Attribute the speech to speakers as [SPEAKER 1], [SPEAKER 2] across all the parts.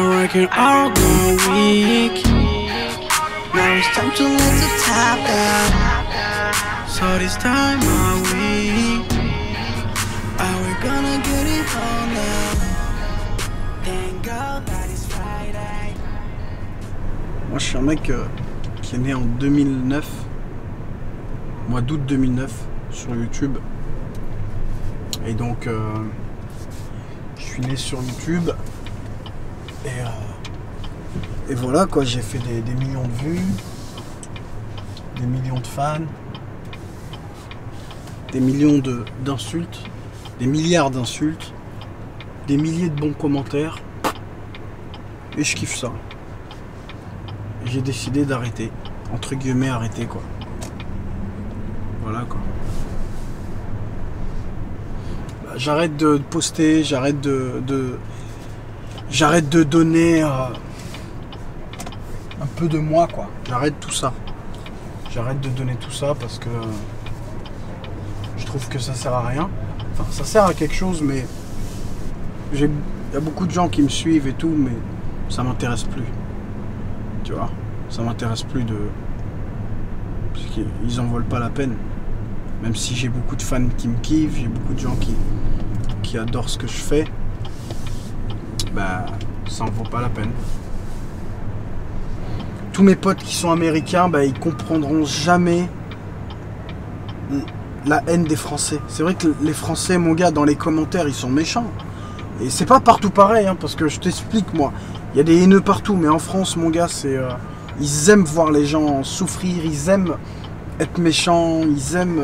[SPEAKER 1] been working all the week. Now it's time to let the top down. So this time of week, are we gonna get it all now? Thank God that it's Friday.
[SPEAKER 2] Moi je suis un mec qui est né en 2009, mois d'août 2009, sur YouTube. Et donc je suis né sur YouTube et voilà quoi, j'ai fait des millions de vues, des millions de fans, des millions d'insultes, des milliards d'insultes, des milliers de bons commentaires, et je kiffe ça. Et j'ai décidé d'arrêter, entre guillemets arrêter quoi. Voilà quoi. J'arrête de poster, j'arrête de donner un peu de moi quoi. J'arrête tout ça. J'arrête de donner tout ça parce que je trouve que ça sert à rien. Enfin, ça sert à quelque chose, mais il y a beaucoup de gens qui me suivent et tout, mais ça m'intéresse plus. Tu vois, ça m'intéresse plus de... Parce qu'ils en valent pas la peine. Même si j'ai beaucoup de fans qui me kiffent, j'ai beaucoup de gens qui adorent ce que je fais, bah ça en vaut pas la peine. Tous mes potes qui sont américains, bah ils comprendront jamais la haine des Français. C'est vrai que les Français, mon gars, dans les commentaires, ils sont méchants. Et c'est pas partout pareil, hein, parce que je t'explique, moi, il y a des haineux partout, mais en France, mon gars, c'est ils aiment voir les gens souffrir, ils aiment être méchants, ils aiment...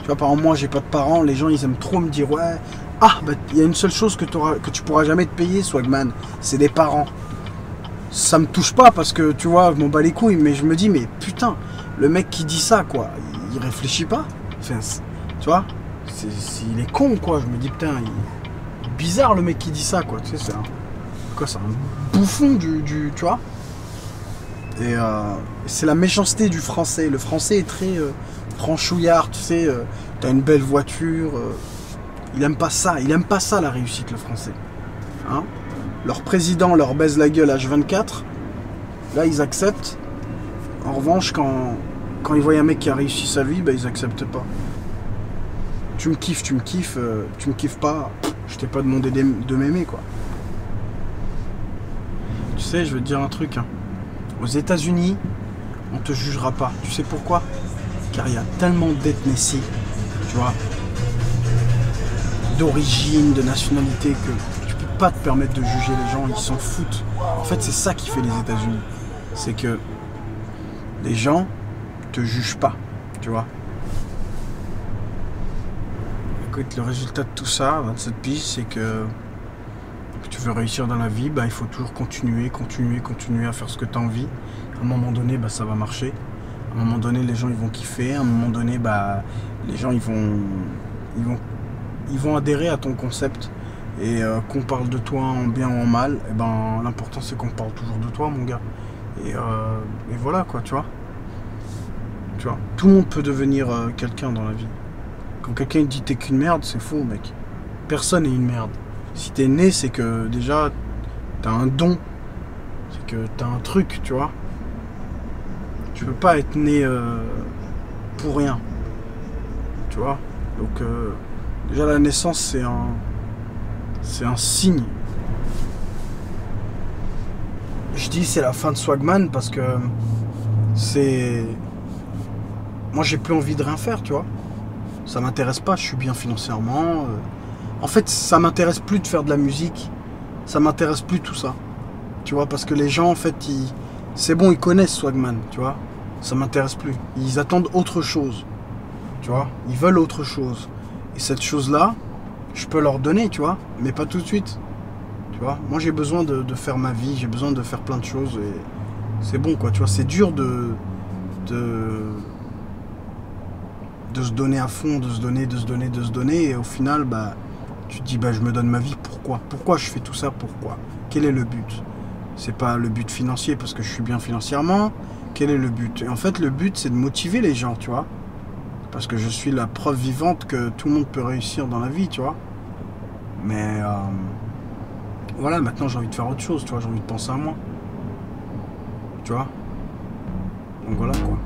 [SPEAKER 2] tu vois, par exemple, moi, j'ai pas de parents, les gens, ils aiment trop me dire, ouais, ah, bah, il y a une seule chose que tu pourras jamais te payer, Swagman, c'est des parents. Ça me touche pas parce que, tu vois, je m'en bats les couilles, mais je me dis, mais putain, le mec qui dit ça, quoi, il réfléchit pas. Enfin, tu vois, il est con, quoi. Je me dis, putain, il est bizarre, le mec qui dit ça, quoi. Tu sais, c'est un bouffon tu vois. Et c'est la méchanceté du français. Le français est très franchouillard, tu sais, t'as une belle voiture. Il aime pas ça, la réussite, le français. Hein, leur président leur baise la gueule H24, là ils acceptent. En revanche, quand ils voient un mec qui a réussi sa vie, bah ils acceptent pas. Tu me kiffes, tu me kiffes pas, je t'ai pas demandé de m'aimer quoi. Tu sais, je veux te dire un truc, hein. Aux États-Unis, on te jugera pas. Tu sais pourquoi? Car il y a tellement d'ethnies, tu vois, d'origine, de nationalité, que tu peux pas te permettre de juger les gens, ils s'en foutent. En fait, c'est ça qui fait les États-Unis. C'est que les gens te jugent pas, tu vois. Écoute, le résultat de tout ça, 27 pistes, c'est que tu veux réussir dans la vie, bah, il faut toujours continuer à faire ce que tu as envie. À un moment donné, bah, ça va marcher. À un moment donné, les gens ils vont kiffer. À un moment donné, bah, les gens ils vont adhérer à ton concept. Et qu'on parle de toi en bien ou en mal, et ben, l'important c'est qu'on parle toujours de toi, mon gars. Et voilà quoi, tu vois. Tu vois, tout le monde peut devenir quelqu'un dans la vie. Quand quelqu'un dit t'es qu'une merde, c'est faux, mec. Personne n'est une merde. Si t'es né, c'est que déjà t'as un don, c'est que t'as un truc, tu vois. Tu peux pas être né pour rien, tu vois. Donc déjà la naissance c'est un signe. Je dis c'est la fin de Swagman parce que c'est... Moi j'ai plus envie de rien faire, tu vois. Ça m'intéresse pas, je suis bien financièrement. En fait, ça m'intéresse plus de faire de la musique. Ça m'intéresse plus tout ça. Tu vois, parce que les gens, en fait, c'est bon, ils connaissent Swagman, tu vois. Ça m'intéresse plus. Ils attendent autre chose. Tu vois, ils veulent autre chose. Et cette chose-là, je peux leur donner, tu vois, mais pas tout de suite. Tu vois, moi j'ai besoin de faire ma vie, j'ai besoin de faire plein de choses et c'est bon, quoi, tu vois. C'est dur de se donner à fond, de se donner et au final, bah, tu te dis, bah, je me donne ma vie, pourquoi je fais tout ça, pourquoi, quel est le but? C'est pas le but financier parce que je suis bien financièrement, quel est le but? Et en fait, le but, c'est de motiver les gens, tu vois, parce que je suis la preuve vivante que tout le monde peut réussir dans la vie, tu vois. Mais voilà, maintenant j'ai envie de faire autre chose, tu vois, j'ai envie de penser à moi. Tu vois. Donc voilà quoi.